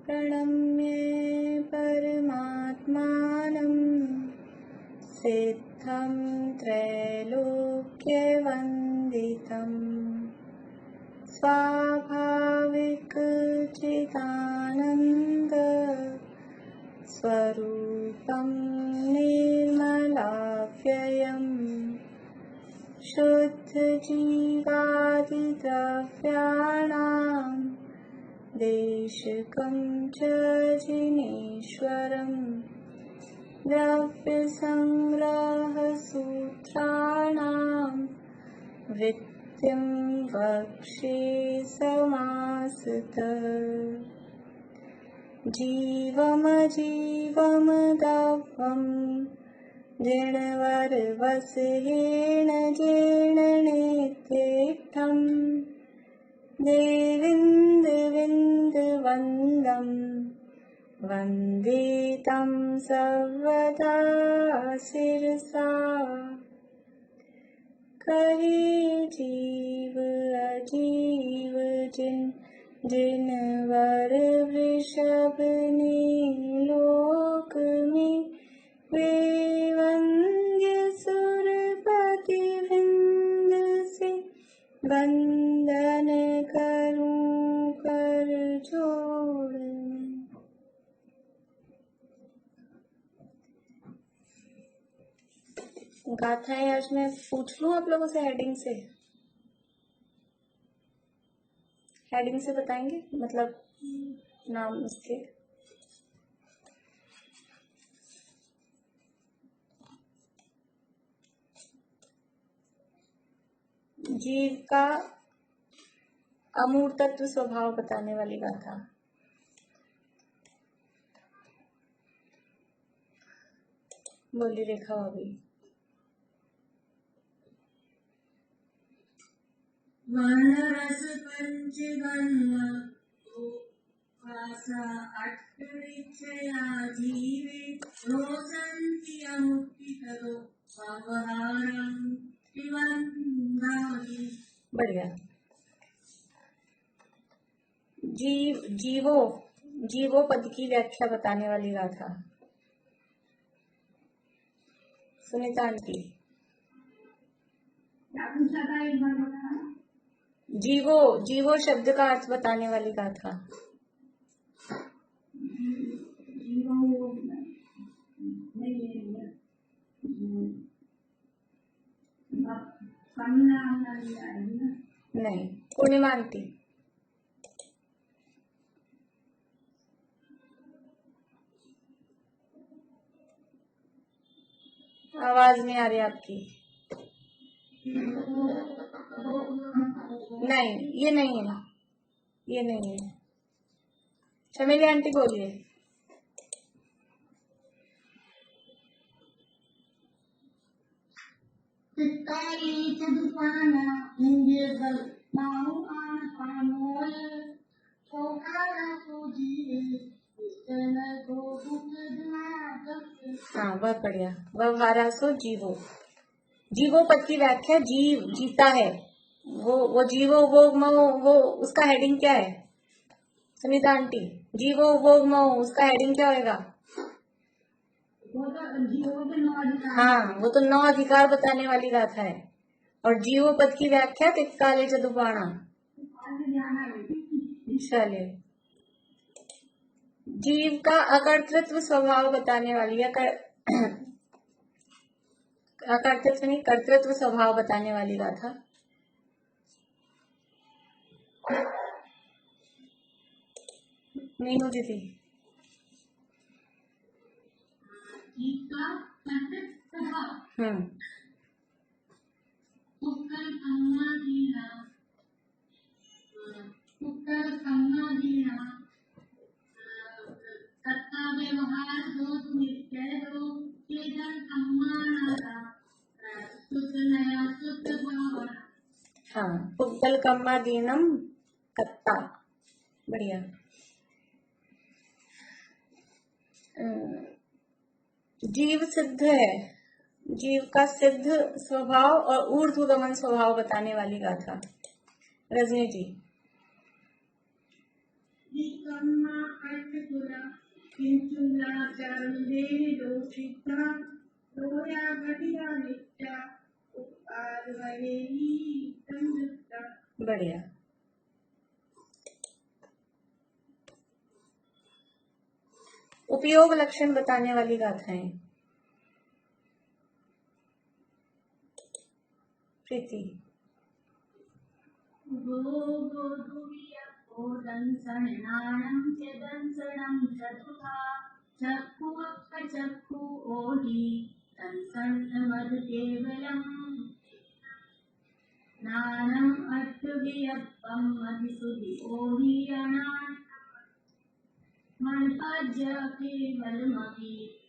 प्रणम्य परमात्मानं सिद्धं त्रैलोक्यवन्दितम् स्वाभाविकचिदानन्द स्वरूपं निर्मलाव्ययम् शुद्धजीवादिद्रव्याणां देशिकं च जिनेश्वरम् द्रव्यसङ्ग्रहसूत्राणां वृत्तिं वक्ष्ये समासतः जीवमजीवमदव्यम् जिणवरवसहेन जीर्णनेत्येष्टम् देविन्दविन्दवन्दं वन्दे तं सर्वदा शिरसा कहे जीव अजीव जिनवर वृषभ ने लोक में वे वंद्य सुरपति वृंद से वंदन करूं कर जोड़। गाथाएं आज मैं पूछ लूं आप लोगों से हेडिंग से बताएंगे, मतलब नाम उसके। जीव का अमूर्तत्व स्वभाव बताने वाली गाथा। बोली रेखा भाभी। वर्णरस पंचगण अट्टरिक्षया जीवे रोचन्ति अमुक्ति ततो स्ववहारं पिबन्ति। बढ़िया। जीवो पद की व्याख्या बताने वाली गाथा। सुनीता आंटी। जीवो शब्द का अर्थ बताने वाली गाथा। नहीं, पूर्णिमा आंटी। आवाज नहीं आ रही आपकी। नहीं, ये नहीं है, ये नहीं है। चमेली आंटी बोलिए। हाँ, बहुत बढ़िया। व्यवहारासो जीवो। जीवो पद की व्याख्या। जीव जीता है, वो जीवो वो उसका हेडिंग क्या है सुनीता आंटी? जीवो वो उसका हेडिंग क्या होगा? हाँ, वो तो 9 अधिकार बताने वाली गाथा है। और जीवो पद की व्याख्या तिक्काले चतुर्बाणा। चलिए, जीव का अकर्तृत्व स्वभाव बताने वाली अकर्तृत्व नहीं, कर्तृत्व स्वभाव बताने वाली गाथा। मीनू दीदी। हाँ, पुद्गल कम्मादीनम कत्ता। बढ़िया। जीव सिद्ध है, जीव का सिद्ध स्वभाव और ऊर्ध्वगमन स्वभाव बताने वाली गाथा। रजनी जी। कम्मा अर्थकुला किंचुला चारुदे दोषिता रोया घटिया नित्या उपकार वरेही संयुक्ता। बढ़िया। उपयोग लक्षण बताने वाली गाथाएं। प्रीति। गो गोधुर्य ओदंसनानं च दंसनं चतुथा चक्षु चक्षु ओहि दंसन मद केवलम् नानम् अर्थवियप्पम् मधिसुधि ओहि अनान् मनपज्य केवलमपि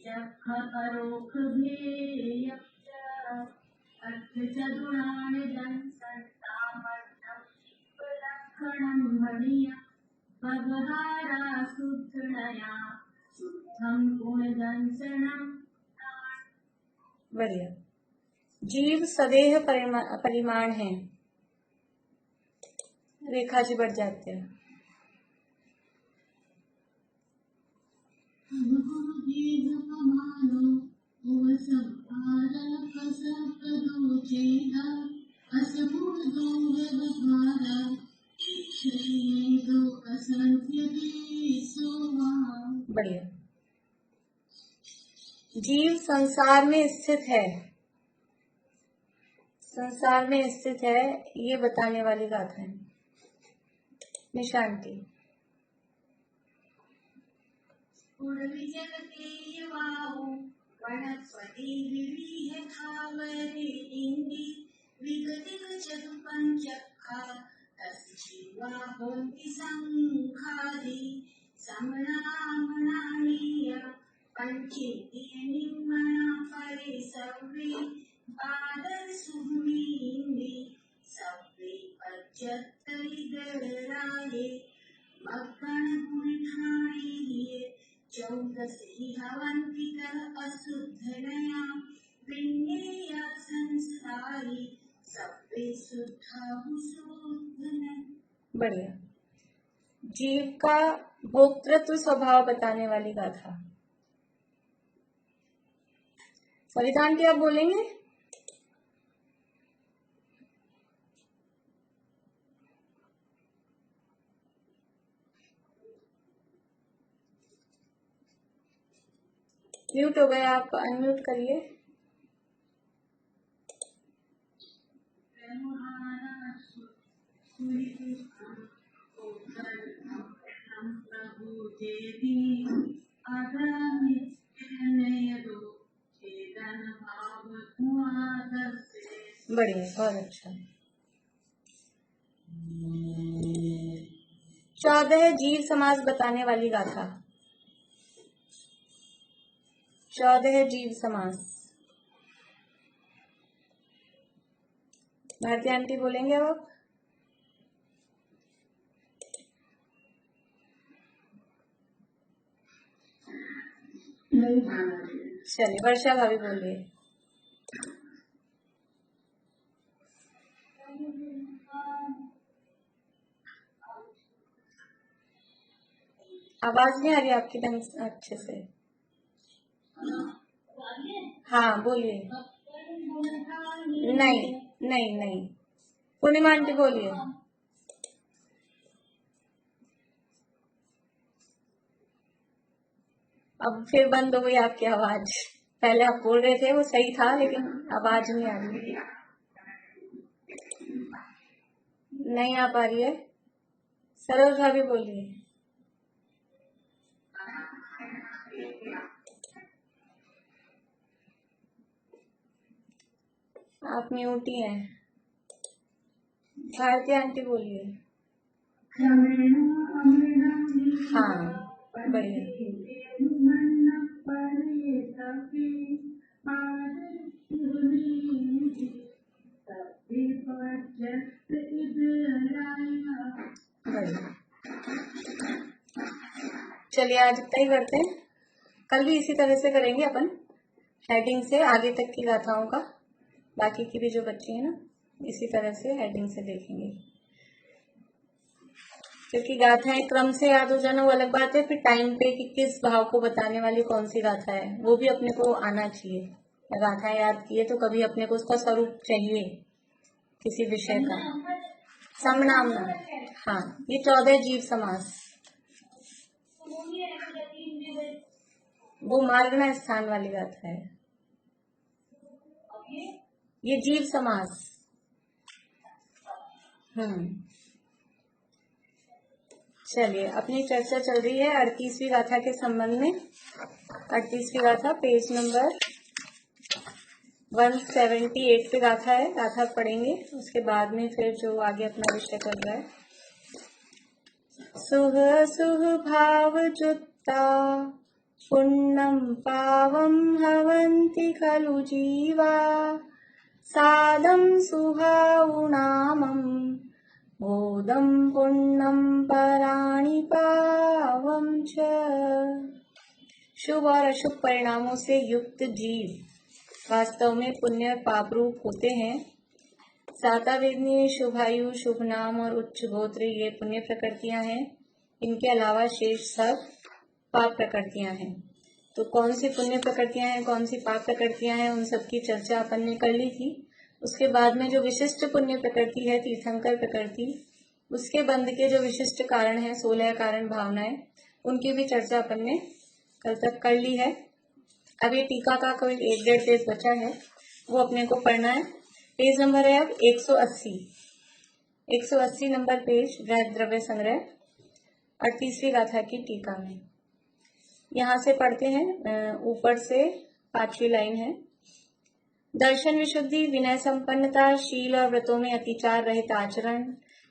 चक्ख परोक्ष भेयश्च अर्थ चतुराणि दंसन्तामर्थं लक्षणं भणीय भवहारा शुद्धया शुद्धं गुणदंसनं। बढ़िया। जीव सदेह परिमाण है। रेखा जी बढ़ जाते हैं। बढ़िया। जीव संसार में स्थित है। संसार में स्थित है ये बताने वाली गाथा है। निशांति। जगते वाहु वनस्पति विविध खावरे इंदि विगतिक चतुपंचक्खा तस्य जीवा होन्ति संखादि समनामनानीय पंचेति निम्मना परे सर्वे बादर सुभुमीन्दि सर्वे पच्चत्तरिदराये मक्कण गुणठाणीये चौदसी हवन्तिकः अशुद्धनया विन्नेया संसारी सब्बे शुद्धा शुद्धन। बढ़िया। जीव का भोक्तृत्व स्वभाव बताने वाली गाथा। सविता आंटी आप बोलेंगे? म्यूट हो गए, आप अनम्यूट करिए। बढ़िया, बहुत अच्छा। 14 जीव समास बताने वाली गाथा। 14 जीव समास। भारती आंटी बोलेंगे अब आप? चलिए, वर्षा भाभी बोलिए। आवाज नहीं आ रही आपकी ढंग से अच्छे से। हाँ बोलिए। नहीं नहीं नहीं, पूर्णिमा आंटी बोलिए। अब फिर बंद हो गई आपकी आवाज। पहले आप बोल रहे थे वो सही था, लेकिन आवाज नहीं आ रही। नहीं आ पा रही है। सरोज भाभी बोलिए। आप म्यूट ही हैं। भारती आंटी बोलिए। हाँ बढ़िया। चलिए आज इतना ही करते हैं। कल भी इसी तरह से करेंगे अपन, हेडिंग से आगे तक की गाथाओं का। बाकी की भी जो बच्ची है ना, इसी तरह से हेडिंग से देखेंगे। क्योंकि गाथाएं क्रम से याद हो जाना वो अलग बात है, फिर टाइम पे कि किस भाव को बताने वाली कौन सी गाथा है वो भी अपने को आना चाहिए। गाथाएं याद की है तो कभी अपने को उसका स्वरूप चाहिए किसी विषय का। समनामना, हाँ, ये 14 जीव समास, वो मार्गना स्थान वाली गाथा है। ये जीव समास। चलिए, अपनी चर्चा चल रही है 38वीं गाथा के संबंध में। 38वीं गाथा पेज नंबर 178 पे गाथा है। गाथा पढ़ेंगे, उसके बाद में फिर जो आगे अपना विषय चल रहा है। सुह सुह भाव जुत्ता पुण्यम पावम हवन्ति खलु जीवा सादम सुहाउनामम बोधम पुण्यम पराणि पावम च। शुभ और अशुभ परिणामों से युक्त जीव वास्तव में पुण्य और पाप रूप होते हैं। सातावेदनीय, शुभायु, शुभ नाम और उच्च गोत्र ये पुण्य प्रकृतियां हैं। इनके अलावा शेष सब पाप प्रकृतियां हैं। तो कौन सी पुण्य प्रकृतियां हैं, कौन सी पाप प्रकृतियां हैं, उन सब की चर्चा अपन ने कर ली थी। उसके बाद में जो विशिष्ट पुण्य प्रकृति है तीर्थंकर प्रकृति, उसके बंध के जो विशिष्ट कारण है 16 कारण भावनाएं, उनकी भी चर्चा अपन ने कल तक कर ली है। अब ये टीका का कोई 1-1.5 पेज बचा है, वो अपने को पढ़ना है। पेज नंबर है अब 180 नंबर पेज, बृहद द्रव्य संग्रह 38वीं गाथा की टीका में। यहाँ से पढ़ते हैं, ऊपर से 5वीं लाइन है। दर्शन विशुद्धि, विनय संपन्नता, शील और व्रतों में अतिचार रहित आचरण,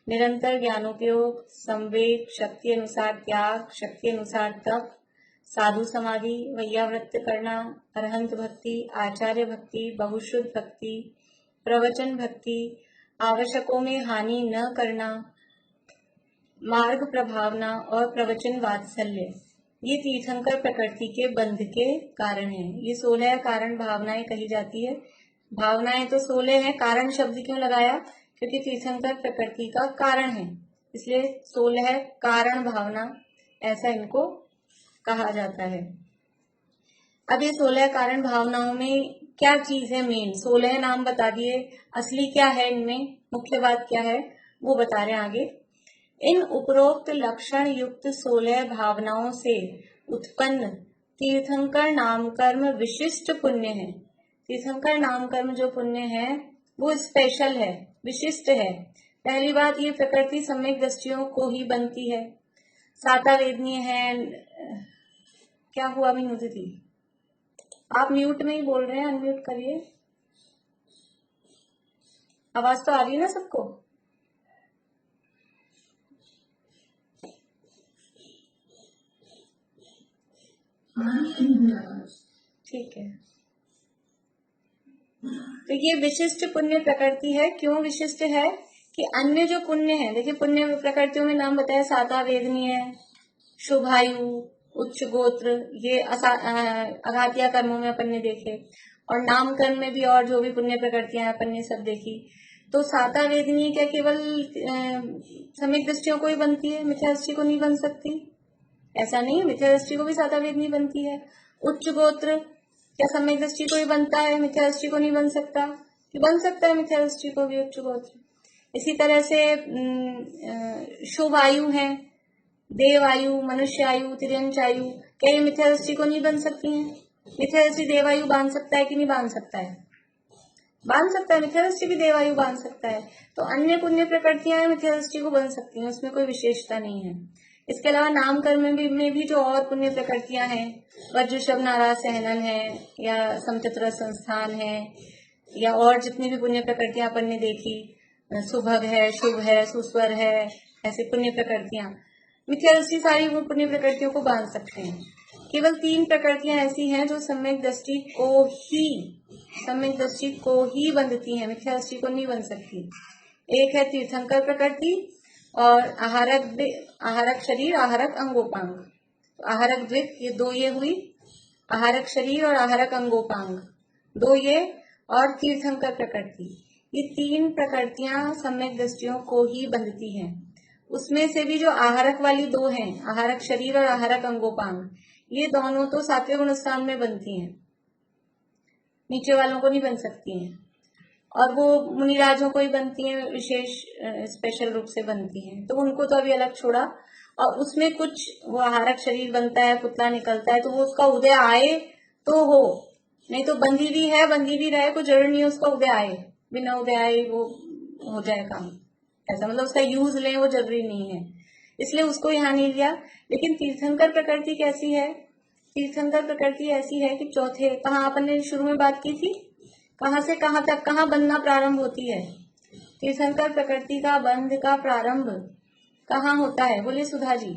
निरंतर ज्ञानोपयोग, संवेग, शक्ति अनुसार त्याग, शक्ति अनुसार तप, साधु समाधि, वैयाव्रत करना, अरहंत भक्ति, आचार्य भक्ति, बहुश्रुत भक्ति, प्रवचन भक्ति, आवश्यकों में हानि न करना, मार्ग प्रभावना और प्रवचन वात्सल्य, ये तीर्थंकर प्रकृति के बंध के कारण हैं। ये 16 कारण भावनाएं कही जाती है। भावनाएं तो 16 है, कारण शब्द क्यों लगाया, क्योंकि तीर्थंकर प्रकृति का कारण है, इसलिए 16 कारण भावना ऐसा इनको कहा जाता है। अब ये 16 कारण भावनाओं में क्या चीज है मेन, 16 नाम बता दिए, असली क्या है इनमें, मुख्य बात क्या है वो बता रहे हैं आगे। इन उपरोक्त लक्षण युक्त 16 भावनाओं से उत्पन्न तीर्थंकर नाम कर्म विशिष्ट पुण्य है। तीर्थंकर नाम कर्म जो पुण्य है वो स्पेशल है, विशिष्ट है। पहली बात, ये प्रकृति सम्यक दृष्टियों को ही बनती है, सातावेदनीय है। क्या हुआ मीनू दीदी, आप म्यूट में ही बोल रहे हैं, अनम्यूट करिए। आवाज तो आ रही है ना सबको? ठीक है। तो ये विशिष्ट पुण्य प्रकृति है। क्यों विशिष्ट है कि अन्य जो पुण्य है, देखिए पुण्य प्रकृतियों में नाम बताया, सातावेदनीय, शुभायु, उच्च गोत्र, ये अघातिया कर्मों में अपन ने देखे, और नाम कर्म में भी और जो भी पुण्य प्रकृतियां अपन ने सब देखी। तो सातावेदनीय क्या केवल सम्यक दृष्टियों को ही बनती है, मिथ्या दृष्टि को नहीं बन सकती? ऐसा नहीं है, मिथ्या दृष्टि को भी सातावेदनीय बनती है। उच्च गोत्र क्या सम्यक दृष्टि को ही बनता है, मिथ्या दृष्टि को नहीं बन सकता? कि बन सकता है मिथ्या दृष्टि को भी उच्च गोत्र। इसी तरह से शुभ आयु है, देव आयु, मनुष्य आयु, तिर्यंच आयु, क्या ये मिथ्या दृष्टि को नहीं बन सकती हैं? मिथ्या दृष्टि देवायु बांध सकता है कि नहीं बांध सकता है? बांध सकता है, मिथ्या दृष्टि भी देवायु बांध सकता है। तो अन्य पुण्य प्रकृतियां मिथ्या दृष्टि को बन सकती हैं, उसमें कोई विशेषता नहीं है। इसके अलावा नाम कर्म में भी जो और पुण्य प्रकृतियां हैं, वज्रशब नाराज सहनन है, या समचतुर संस्थान है, या और जितनी भी पुण्य प्रकृतियां अपन ने देखी, सुभग है, शुभ है, सुस्वर है, ऐसे पुण्य प्रकृतियां, मिथ्या दृष्टि सारी वो पुण्य प्रकृतियों को बांध सकते हैं। केवल 3 प्रकृतियां ऐसी हैं जो सम्यक दृष्टि को ही बंधती हैं, मिथ्या दृष्टि को नहीं बन सकती। एक है तीर्थंकर प्रकृति और आहारक शरीर, आहारक अंगोपांग। तो आहारक द्विक, ये 2 ये हुई, आहारक शरीर और आहारक अंगोपांग 2 ये, और तीर्थंकर प्रकृति, ये 3 प्रकृतियां सम्यक दृष्टियों को ही बंधती हैं। उसमें से भी जो आहारक वाली दो हैं, आहारक शरीर और आहारक अंगोपांग, ये दोनों तो सात्विक गुण स्थान में बनती हैं, नीचे वालों को नहीं बन सकती हैं। और वो मुनिराजों को ही बनती हैं, विशेष स्पेशल रूप से बनती हैं, तो उनको तो अभी अलग छोड़ा। और उसमें कुछ वो आहारक शरीर बनता है, पुतला निकलता है, तो वो उसका उदय आए तो हो, नहीं तो बंधी भी है, बंधी भी रहे, कोई जरूरी नहीं है उसका उदय आए, बिना उदय आए वो हो जाए काम, ऐसा मतलब उसका यूज लें वो जरूरी नहीं है, इसलिए उसको यहाँ नहीं लिया। लेकिन तीर्थंकर प्रकृति कैसी है? तीर्थंकर प्रकृति ऐसी है कि चौथे, कहाँ अपन ने शुरू में बात की थी, कहाँ से कहाँ तक, कहाँ बनना प्रारंभ होती है? तीर्थंकर प्रकृति का बंध का प्रारंभ कहाँ होता है? बोलिए सुधा जी।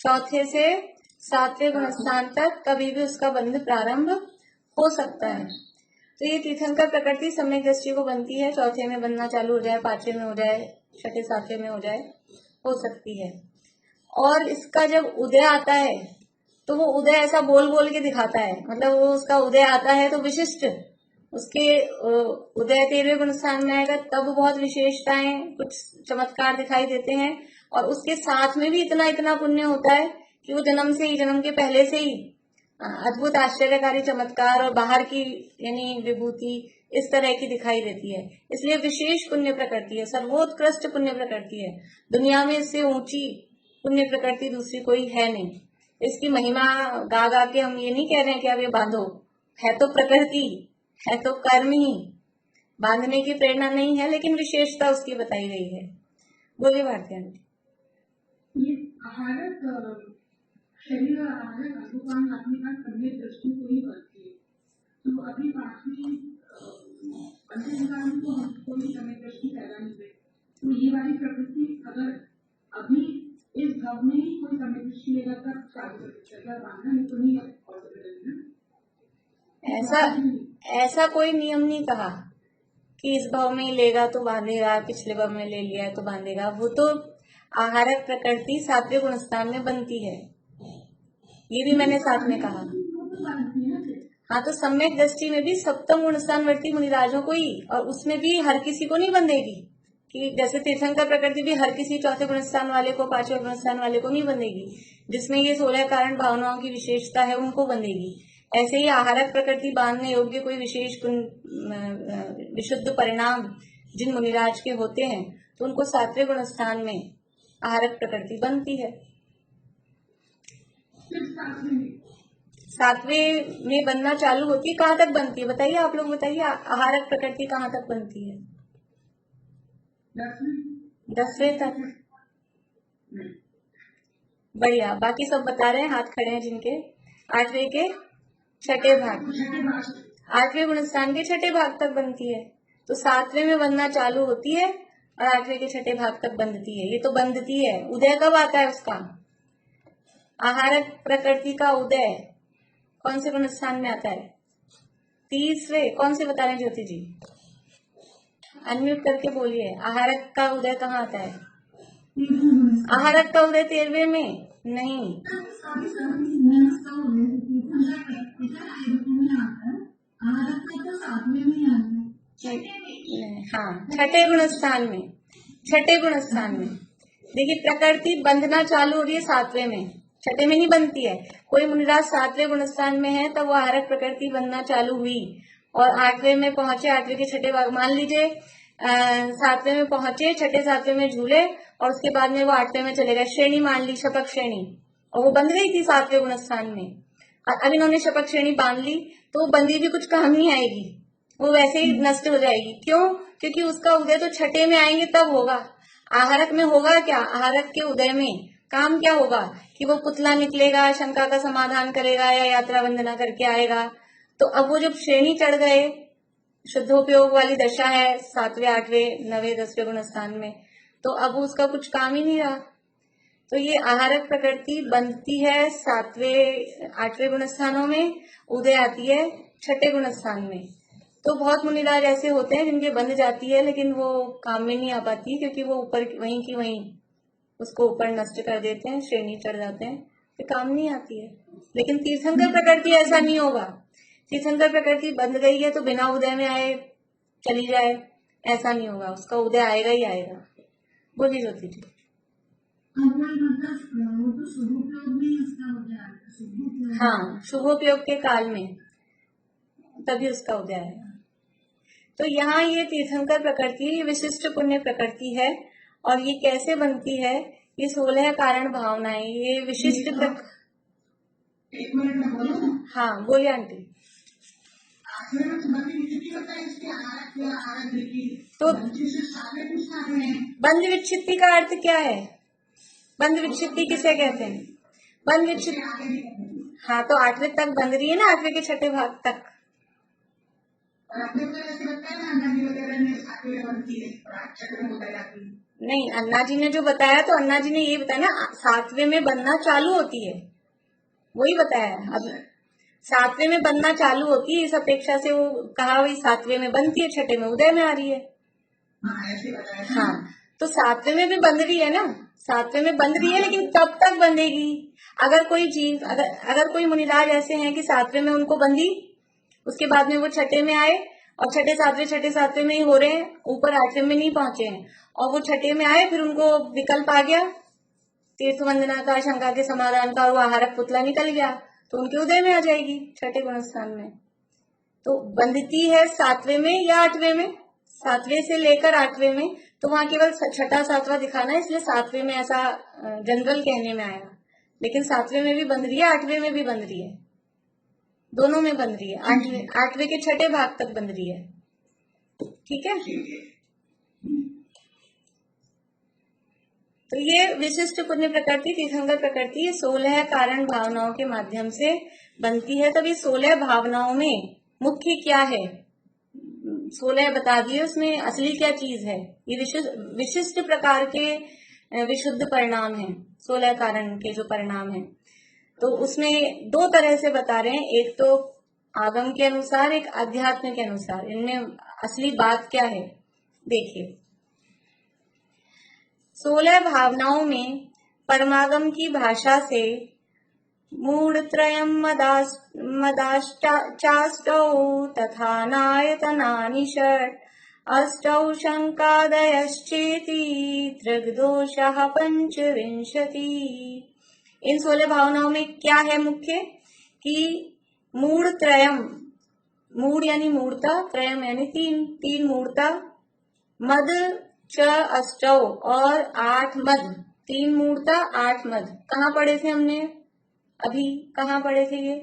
चौथे से सातवें गुणस्थान तक कभी भी उसका बंध प्रारंभ हो सकता है। तो ये तीर्थंकर प्रकृति सम्यक दृष्टि को बनती है, चौथे में बनना चालू हो जाए, पांचवें में हो जाए, छठे सातवें में हो जाए, हो सकती है। और इसका जब उदय आता है तो वो उदय ऐसा बोल बोल के दिखाता है, मतलब वो उसका उदय आता है तो विशिष्ट, उसके उदय 13वें गुण स्थान में आएगा तब बहुत विशेषताएं, कुछ चमत्कार दिखाई देते हैं। और उसके साथ में भी इतना इतना पुण्य होता है कि वो जन्म से ही, जन्म के पहले से ही अद्भुत आश्चर्यकारी चमत्कार और बाहर की यानी विभूति इस तरह की दिखाई देती है। इसलिए विशेष पुण्य प्रकृति है, सर्वोत्कृष्ट पुण्य प्रकृति है, दुनिया में इससे ऊंची पुण्य प्रकृति दूसरी कोई है नहीं। इसकी महिमा गा गा के हम ये नहीं कह रहे हैं कि अब ये बांधो, है तो प्रकृति, है तो कर्म ही, बांधने की प्रेरणा नहीं है, लेकिन विशेषता उसकी बताई गई है। बोलिए भारती आंटी। ये आहारक शरीर और आहारक अंगोपांग आपने कहा सम्यक दृष्टि को ही बढ़ती है, तो अभी पांचवी पंचविकार में तो हमको भी सम्यक दृष्टि पैदा नहीं हुई, तो ये वाली प्रकृति अगर अभी इस भाव में ही कोई सम्यक दृष्टि लेगा तब चालू कर बांधना, नहीं तो नहीं पॉसिबल। ऐसा कोई नियम नहीं कहा कि इस भाव में ही लेगा तो बांधेगा, पिछले भाव में ले लिया है तो बांधेगा, वो तो आहारक प्रकृति सातवें गुणस्थान में बनती है, ये भी मैंने साथ में कहा। हाँ, तो सम्यक दृष्टि में भी सप्तम गुणस्थान वर्ती मुनिराजों को ही, और उसमें भी हर किसी को नहीं बंधेगी, कि जैसे तीर्थंकर प्रकृति भी हर किसी चौथे गुणस्थान वाले को, पांचवें गुणस्थान वाले को नहीं बंधेगी, जिसमें ये 16 कारण भावनाओं की विशेषता है उनको बंधेगी। ऐसे ही आहारक प्रकृति बांधने योग्य कोई विशेष विशुद्ध परिणाम जिन मुनिराज के होते हैं तो उनको सातवें गुणस्थान में आहारक प्रकृति बनती है। सातवें में बनना चालू होती है, कहाँ तक बनती है बताइए, आप लोग बताइए, आहारक प्रकृति कहाँ तक बनती है? 10वें तक। बढ़िया, बाकी सब बता रहे हैं, हाथ खड़े हैं जिनके। 8वें के छठे भाग, 8वें गुणस्थान के छठे भाग तक बनती है, तो 7वें में बनना चालू होती है और 8वें के छठे भाग तक बंधती है। ये तो बंधती है। उदय कब आता है उसका? आहारक प्रकृति का उदय कौन से गुणस्थान में आता है? 30वें। कौन से बता रहे हैं ज्योति जी? अनम्यूट करके बोलिए। आहारक का उदय कहाँ आता है? आहारक का उदय 13वें में नहीं, हाँ, छठे गुणस्थान में। छठे गुणस्थान में देखिए, प्रकृति बंधना चालू हो रही है 7वें में, छठे में नहीं बनती है। कोई मुनिराज 7वें गुणस्थान में है तब वो आहारक प्रकृति बनना चालू हुई और 8वें में पहुंचे, 8वें के छठे भाग, मान लीजिए 7वें में पहुंचे, छठे 7वें में झूले और उसके बाद में वो 8वें में चले गए, श्रेणी मान ली, शपक श्रेणी, और वो बंध गई थी 7वें गुणस्थान में। अब इन्होंने शपक श्रेणी बांध ली तो वो बंदी भी कुछ काम नहीं आएगी, वो वैसे ही नष्ट हो जाएगी। क्यों? क्योंकि उसका उदय तो छठे में आएंगे तब होगा। आहारक में होगा क्या? आहारक के उदय में काम क्या होगा कि वो पुतला निकलेगा, शंका का समाधान करेगा या यात्रा वंदना करके आएगा। तो अब वो जब श्रेणी चढ़ गए, शुद्धोपयोग वाली दशा है 7वें 8वें 9वें 10वें गुणस्थान में, तो अब उसका कुछ काम ही नहीं रहा। तो ये आहारक प्रकृति बनती है 7वें 8वें गुणस्थानों में, उदय आती है छठे गुणस्थान में। तो बहुत मुनिराज ऐसे होते हैं जिनके बंध जाती है लेकिन वो काम में नहीं आ पाती, क्योंकि वो ऊपर वहीं की वहीं उसको ऊपर नष्ट कर देते हैं, श्रेणी चढ़ जाते हैं, तो काम नहीं आती है। लेकिन तीर्थंकर प्रकृति ऐसा नहीं होगा। तीर्थंकर प्रकृति बंध गई है तो बिना उदय में आए चली जाए, ऐसा नहीं होगा, उसका उदय आएगा ही आएगा। बोलिए ज्योति जी। वो तो शुभोपयोग में ही उसका हो जाएगा, शुभोपयोग। हाँ, शुभोपयोग के काल में तभी उसका उदय आएगा। तो यहाँ ये तीर्थंकर प्रकृति विशिष्ट पुण्य प्रकृति है, और ये कैसे बनती है, ये 16 कारण भावनाएं, ये विशिष्ट एक मिनट में बोलूं। हाँ बोलिए आंटी। तो बंध विच्छित्ति का अर्थ क्या है? बंध विच्छित्ति किसे कहते हैं? बंध विच्छित्ति, हाँ, तो 8वें तक बंध रही है ना, 8वें के 6ठे भाग तक। नहीं, अन्ना जी ने जो बताया, तो अन्ना जी ने ये बताया ना, 7वें में बनना चालू होती है, वही बताया। अब 7वें में बनना चालू होती है, इस अपेक्षा से वो कहा वही 7वें में बनती है, 6ठे में उदय में आ रही है। हाँ, तो 7वें में भी बंध रही है ना, 7वें में बंध रही है, लेकिन कब तक बंधेगी? अगर कोई जीव, अगर कोई मुनिराज ऐसे हैं कि 7वें में उनको बंधी, उसके बाद में वो 6ठे में आए, और 6ठे 7वें में ही हो रहे हैं, ऊपर 8वें में नहीं पहुंचे हैं, और वो 6ठे में आए, फिर उनको विकल्प आ गया तीर्थ वंदना का, शंका के समाधान का, और वो आहारक पुतला निकल गया, तो उनके उदय में आ जाएगी 6ठे गुणस्थान में। तो बंधती है 7वें में या 8वें में? 7वें से लेकर 8वें में, तो वहां केवल 6ठा 7वां दिखाना है, इसलिए 7वें में ऐसा जनरल कहने में आया, लेकिन 7वें में भी बंध रही है, 8वें में भी बंध रही है, दोनों में बंध रही है, 8वें के 6ठे भाग तक बंध रही है। ठीक है, तो ये विशिष्ट पुण्य प्रकृति, तीर्थंकर प्रकृति, 16 कारण भावनाओं के माध्यम से बनती है। तब ये 16 भावनाओं में मुख्य क्या है? 16 बता दिए, उसमें असली क्या चीज है? ये विशिष्ट प्रकार के विशुद्ध परिणाम है, 16 कारण के जो परिणाम है। तो उसमें 2 तरह से बता रहे हैं, एक तो आगम के अनुसार, एक अध्यात्म के अनुसार। इनमें असली बात क्या है देखिए। 16 भावनाओं में परमागम की भाषा से मूढ़त्रयम् मदाष्टाष्टौ तथा नायतनानि षट् अष्टौ शंकादयश्चेति दृग्दोषः 25। इन 16 भावनाओं में क्या है मुख्य? कि मूढ़त्रयम्, मूढ़ यानी मूढ़ता, त्रयम् यानी तीन मूढ़ता, मद च अष्टौ और 8 मद, 3 मूढ़ता 8 मद। कहाँ पढ़े थे हमने? अभी कहाँ पढ़े थे? ये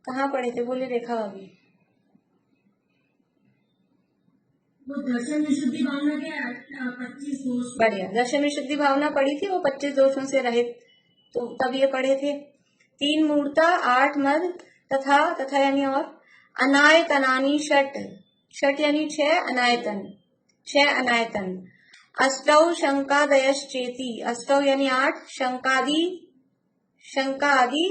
कहाँ पढ़े थे? बोले रेखा भाभी। वो दर्शन विशुद्धि भावना के 25 दोष। बढ़िया, दर्शन विशुद्धि भावना पढ़ी थी, वो 25 दोषों से रहित, तो तब ये पढ़े थे। 3 मूढ़ता 8 मद तथा यानी और अनायतनानि षट्, षट यानी 6 अनायतन, 6 अनायतन। अष्टौ शंकादयश्चेति, अष्टौ यानी 8, शंका आदि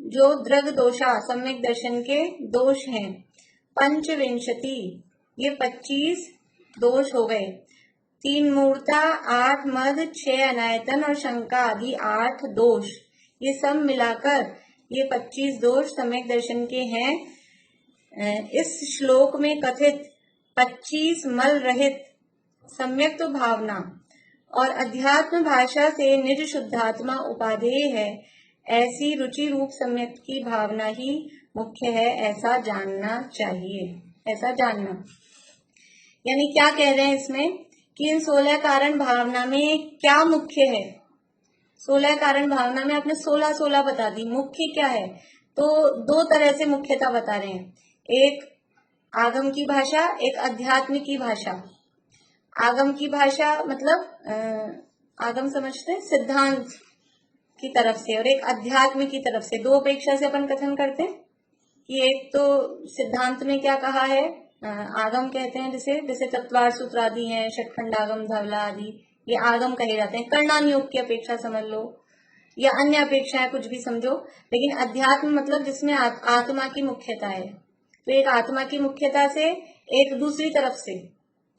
जो दृग दोषा, सम्यक दर्शन के दोष हैं। 25, ये 25 दोष हो गए। 3 मूढ़ता 8 मद 6 अनायतन और शंका आदि 8 दोष, ये सब मिलाकर ये 25 दोष सम्यक दर्शन के हैं। इस श्लोक में कथित 25 मल रहित सम्यक तो भावना और अध्यात्म भाषा से निज शुद्धात्मा उपादेय है, ऐसी रुचि रूप सम्यक की भावना ही मुख्य है, ऐसा जानना चाहिए। ऐसा जानना यानी क्या कह रहे हैं इसमें कि इन 16 कारण भावना में क्या मुख्य है? 16 कारण भावना में आपने 16 बता दी, मुख्य क्या है? तो 2 तरह से मुख्यता बता रहे हैं, एक आगम की भाषा, एक अध्यात्म की भाषा। आगम की भाषा मतलब आगम समझते हैं सिद्धांत की तरफ से, और एक अध्यात्म की तरफ से। 2 अपेक्षा से अपन कथन करते हैं कि एक तो सिद्धांत में क्या कहा है, आगम कहते हैं जैसे तत्वार सूत्र आदि है, षटखंडागम, धवला आदि, ये आगम कहे जाते हैं। कर्णान योग की अपेक्षा समझ लो या अन्य अपेक्षाएं कुछ भी समझो, लेकिन अध्यात्म मतलब जिसमें आत्मा की मुख्यता है। तो एक आत्मा की मुख्यता से, एक दूसरी तरफ से,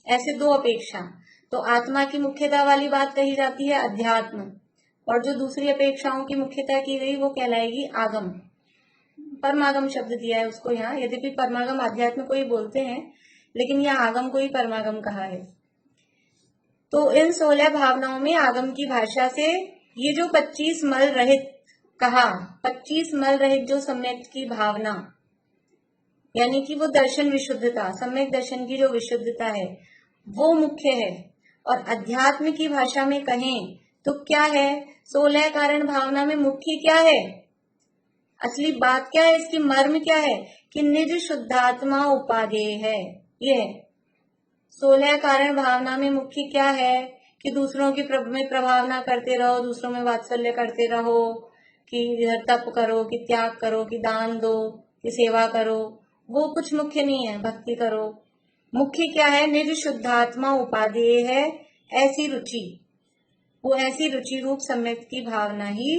ऐसे 2 अपेक्षा। तो आत्मा की मुख्यता वाली बात कही जाती है अध्यात्म, और जो दूसरी अपेक्षाओं की मुख्यता की गई वो कहलाएगी आगम। परमागम शब्द दिया है उसको यहाँ, यद्यपि परमागम आध्यात्म को ही बोलते हैं, लेकिन यह आगम को ही परमागम कहा है। तो इन 16 भावनाओं में आगम की भाषा से ये जो 25 मल रहित कहा, 25 मल रहित जो सम्यक की भावना, यानी कि वो दर्शन विशुद्धता, सम्यक दर्शन की जो विशुद्धता है वो मुख्य है। और अध्यात्म की भाषा में कहें तो क्या है, 16 कारण भावना में मुख्य क्या है, असली बात क्या है, इसकी मर्म क्या है कि निज शुद्धात्मा उपादेय है। ये है 16 कारण भावना में मुख्य क्या है कि दूसरों की में प्रभाव ना करते रहो, दूसरों में वात्सल्य करते रहो, कि तप करो, कि त्याग करो, कि दान दो, कि सेवा करो, वो कुछ मुख्य नहीं है। भक्ति करो, मुख्य क्या है, निज शुद्धात्मा उपादेय है ऐसी रुचि, वो ऐसी रुचि रूप सम्यक की भावना ही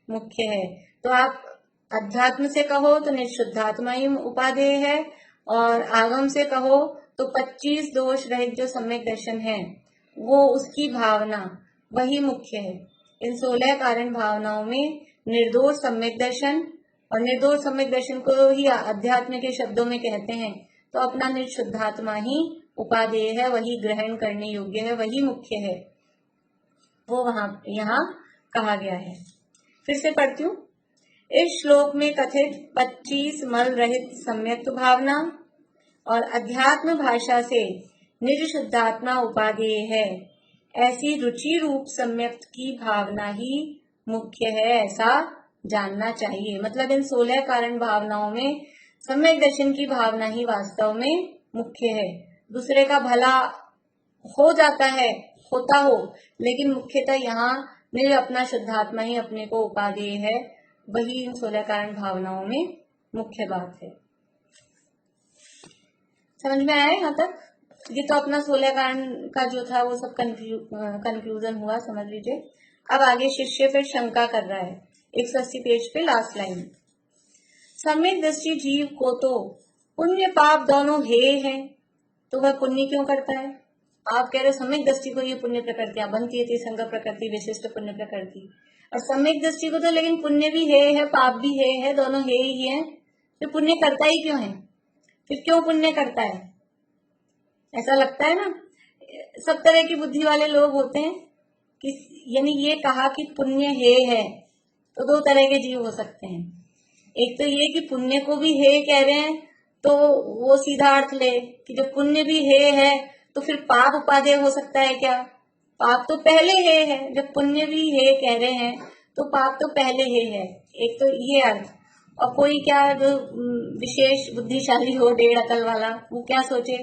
मुख्य है। तो आप अध्यात्म से कहो तो निज शुद्धात्मा ही उपादेय है, और आगम से कहो तो 25 दोष रहित जो सम्यक दर्शन है वो उसकी भावना वही मुख्य है। इन 16 कारण भावनाओं में निर्दोष सम्यक दर्शन, और निर्दोष सम्यक दर्शन को ही अध्यात्म के शब्दों में कहते हैं, तो अपना निज शुद्धात्मा ही उपादेय है, वही ग्रहण करने योग्य है, वही मुख्य है, वो वहां यहाँ कहा गया है। फिर से पढ़ती हूँ। इस श्लोक में कथित 25 मल रहित सम्यक भावना और अध्यात्म भाषा से निज शुद्धात्मा उपादेय है ऐसी रुचि रूप सम्यक की भावना ही मुख्य है, ऐसा जानना चाहिए। मतलब इन 16 कारण भावनाओं में सम्यक दर्शन की भावना ही वास्तव में मुख्य है। दूसरे का भला हो जाता है, होता हो, लेकिन मुख्यतः यहाँ निज अपना शुद्धात्मा ही अपने को उपादेय है, वही इन 16 कारण भावनाओं में मुख्य बात है। समझ में आया यहाँ तक? ये तो अपना 16 कारण का जो था वो सब कंक्लूजन हुआ, समझ लीजिए। अब आगे शिष्य फिर शंका कर रहा है 180 पेज पे लास्ट लाइन। सम्यक दृष्टि जीव को तो पुण्य पाप दोनों हे है, तो वह पुण्य क्यों करता है? आप कह रहे सम्यक दृष्टि को ये पुण्य प्रकृतियां बनती है, संग प्रकृति विशिष्ट पुण्य प्रकृति, और सम्यक दृष्टि को तो लेकिन पुण्य भी है पाप भी है, दोनों है ही है, फिर पुण्य करता ही क्यों है? फिर क्यों पुण्य करता है? ऐसा लगता है ना, सब तरह की बुद्धि वाले लोग होते हैं कि यानी ये कहा कि पुण्य है तो 2 तरह के जीव हो सकते हैं। एक तो ये कि पुण्य को भी है कह रहे हैं, तो वो सीधा अर्थ ले कि जब पुण्य भी है तो फिर पाप उपादेय हो सकता है क्या? पाप तो पहले है, जब पुण्य भी है कह रहे हैं तो पाप तो पहले है। एक तो ये अर्थ। और कोई क्या जो विशेष बुद्धिशाली हो, 1.5 अकल वाला, वो क्या सोचे,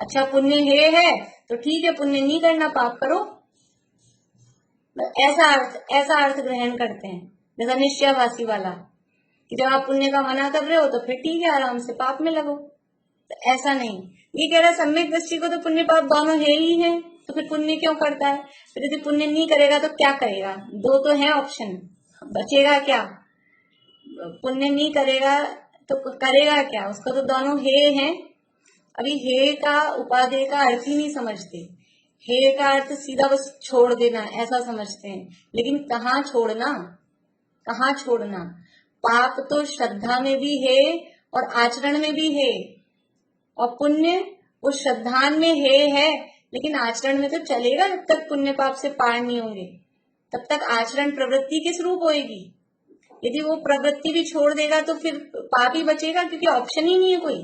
अच्छा पुण्य है तो ठीक है, पुण्य नहीं करना, पाप करो, ऐसा अर्थ ग्रहण करते हैं, जैसा निश्चयवासी वाला कि जब आप पुण्य का मना कर रहे हो तो फिर ठीक है, आराम से पाप में लगो। तो ऐसा नहीं, ये कह रहा है सम्यक दृष्टि को तो पुण्य पाप दोनों है ही है, तो फिर पुण्य क्यों करता है? फिर यदि पुण्य नहीं करेगा तो क्या करेगा? 2 तो है ऑप्शन, बचेगा क्या? पुण्य नहीं करेगा तो करेगा क्या? उसका तो दोनों है। अभी हे का उपादेय का अर्थ ही नहीं समझते। हे का अर्थ सीधा बस छोड़ देना ऐसा समझते हैं, लेकिन कहाँ छोड़ना, कहाँ छोड़ना? पाप तो श्रद्धा में भी है और आचरण में भी है, और पुण्य वो श्रद्धा में है लेकिन आचरण में तो चलेगा। जब तक पुण्य पाप से पार नहीं होंगे तब तक आचरण प्रवृत्ति किस रूप होएगी? यदि वो प्रवृत्ति भी छोड़ देगा तो फिर पाप ही बचेगा, क्योंकि ऑप्शन ही नहीं है, कोई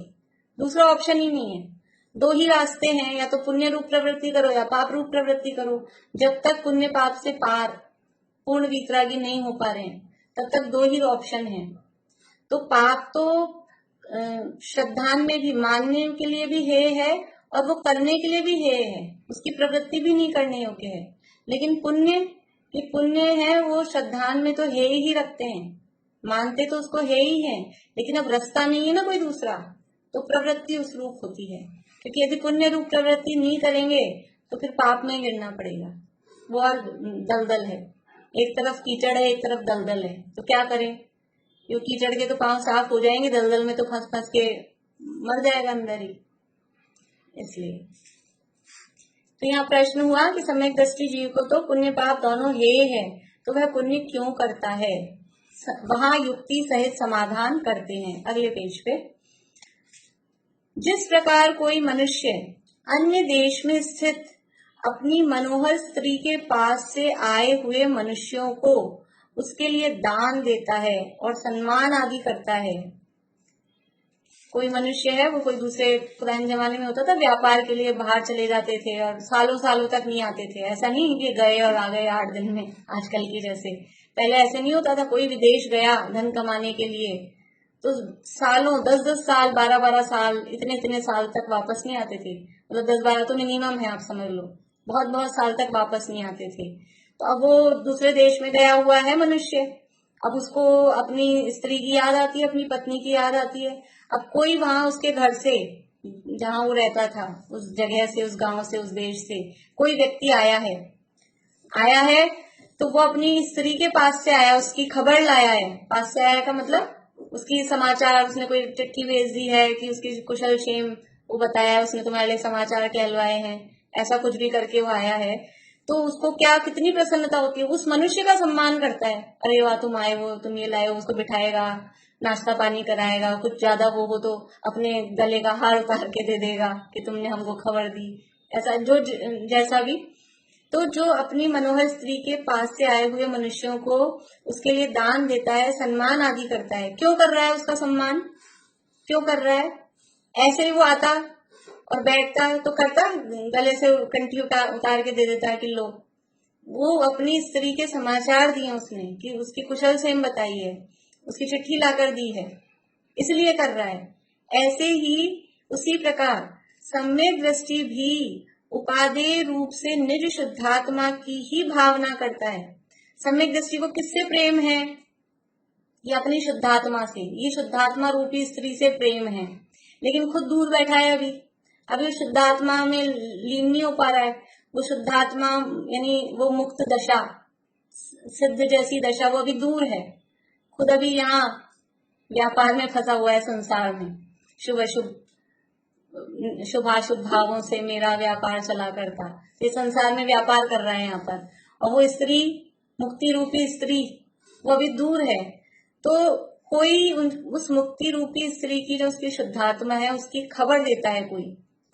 दूसरा ऑप्शन ही नहीं है। 2 ही रास्ते हैं, या तो पुण्य रूप प्रवृत्ति करो या पाप रूप प्रवृत्ति करो। जब तक पुण्य पाप से पार पूर्ण वितरागी नहीं हो पा रहे हैं तब तक 2 ही ऑप्शन हैं। तो पाप तो श्रद्धा में भी मानने के लिए भी है और वो करने के लिए भी है, उसकी प्रवृत्ति भी नहीं करने योग्य है। लेकिन पुण्य है वो श्रद्धा में तो है ही रखते हैं, मानते तो उसको है ही है, लेकिन अब रास्ता नहीं है ना कोई दूसरा, तो प्रवृत्ति उस रूप होती है। क्योंकि यदि पुण्य रूप प्रवृत्ति नहीं करेंगे तो फिर पाप में गिरना पड़ेगा, वो और दलदल है, एक तरफ कीचड़ है एक तरफ दलदल है, तो क्या करें? ये कीचड़ के तो पांव साफ हो जाएंगे, दलदल में तो फंस फंस के मर जाएगा अंदर ही। इसलिए तो यहाँ प्रश्न हुआ कि सम्यक दृष्टि जीव को तो पुण्य पाप दोनों है, तो वह पुण्य क्यों करता है? वहां युक्ति सहित समाधान करते हैं। अगले पेज पे, जिस प्रकार कोई मनुष्य अन्य देश में स्थित अपनी मनोहर स्त्री के पास से आए हुए मनुष्यों को उसके लिए दान देता है और सम्मान आदि करता है। कोई मनुष्य है, वो कोई दूसरे, पुराने जमाने में होता था व्यापार के लिए बाहर चले जाते थे और सालों सालों तक नहीं आते थे। ऐसा नहीं कि गए और आ गए 8 दिन में, आजकल की जैसे। पहले ऐसे नहीं होता था। कोई विदेश गया धन कमाने के लिए तो सालों, 10-10 साल, 12-12 साल, इतने इतने साल तक वापस नहीं आते थे। मतलब 10-12 तो मिनिमम है, आप समझ लो। बहुत बहुत साल तक वापस नहीं आते थे। तो अब वो दूसरे देश में गया हुआ है मनुष्य, अब उसको अपनी स्त्री की याद आती है, अपनी पत्नी की याद आती है। अब कोई वहां उसके घर से, जहां वो रहता था, उस जगह से, उस गांव से, उस देश से कोई व्यक्ति आया है तो वो अपनी स्त्री के पास से आया, उसकी खबर लाया है। पास से आया का मतलब उसकी समाचार, उसने कोई चिट्ठी भेज दी है कि उसकी कुशल क्षेम वो बताया है, उसने तुम्हारे लिए समाचार कहलवाए हैं, ऐसा कुछ भी करके वो आया है। तो उसको क्या, कितनी प्रसन्नता होती है, उस मनुष्य का सम्मान करता है। अरे वाह, तुम आए हो, तुम ये लाए हो, उसको बिठाएगा, नाश्ता पानी कराएगा, कुछ ज्यादा वो हो तो अपने गले का हार उतार के दे देगा कि तुमने हमको खबर दी, ऐसा जो जैसा भी। तो जो अपनी मनोहर स्त्री के पास से आए हुए मनुष्यों को उसके लिए दान देता है, सम्मान आदि करता है। क्यों कर रहा है उसका सम्मान, क्यों कर रहा है? ऐसे ही वो आता और बैठता तो करता, गले से कंठी उतार के दे देता है कि लो। वो अपनी स्त्री के समाचार दिए उसने, कि उसकी कुशल क्षेम बताई है, उसकी चिट्ठी लाकर दी है, इसलिए कर रहा है। ऐसे ही उसी प्रकार सम्यक दृष्टि भी उपादेय रूप से निज शुद्धात्मा की ही भावना करता है। सम्यक दृष्टि को किससे प्रेम है? ये अपनी शुद्धात्मा से, ये शुद्धात्मा रूपी स्त्री से प्रेम है, लेकिन खुद दूर बैठा है। अभी शुद्धात्मा में लीन नहीं हो पा रहा है। वो शुद्धात्मा यानी वो मुक्त दशा, सिद्ध जैसी दशा, वो अभी दूर है। खुद अभी यहाँ व्यापार में फंसा हुआ है संसार में। शुभ अशुभ, शुभाशुभ भावों से मेरा व्यापार चला करता, ये संसार में व्यापार कर रहा है यहाँ पर। और वो स्त्री, मुक्ति रूपी स्त्री, वो अभी दूर है। तो कोई उस मुक्ति रूपी स्त्री की, जो उसकी शुद्धात्मा है, उसकी खबर देता है कोई।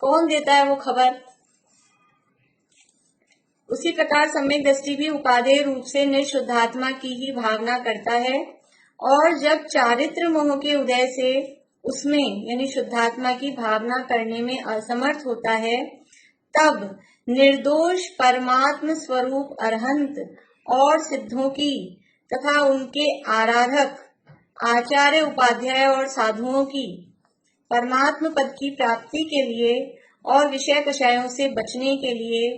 कौन देता है वो खबर? उसी प्रकार सम्यक दृष्टि भी उपादेय रूप से निशुद्धात्मा की ही भावना करता है। और जब चारित्र मोह के उदय से उसमें यानी शुद्धात्मा की भावना करने में असमर्थ होता है, तब निर्दोष परमात्म स्वरूप अरहंत और सिद्धों की तथा उनके आराधक आचार्य, उपाध्याय और साधुओं की परमात्म पद की प्राप्ति के लिए और विषय कषायों से बचने के लिए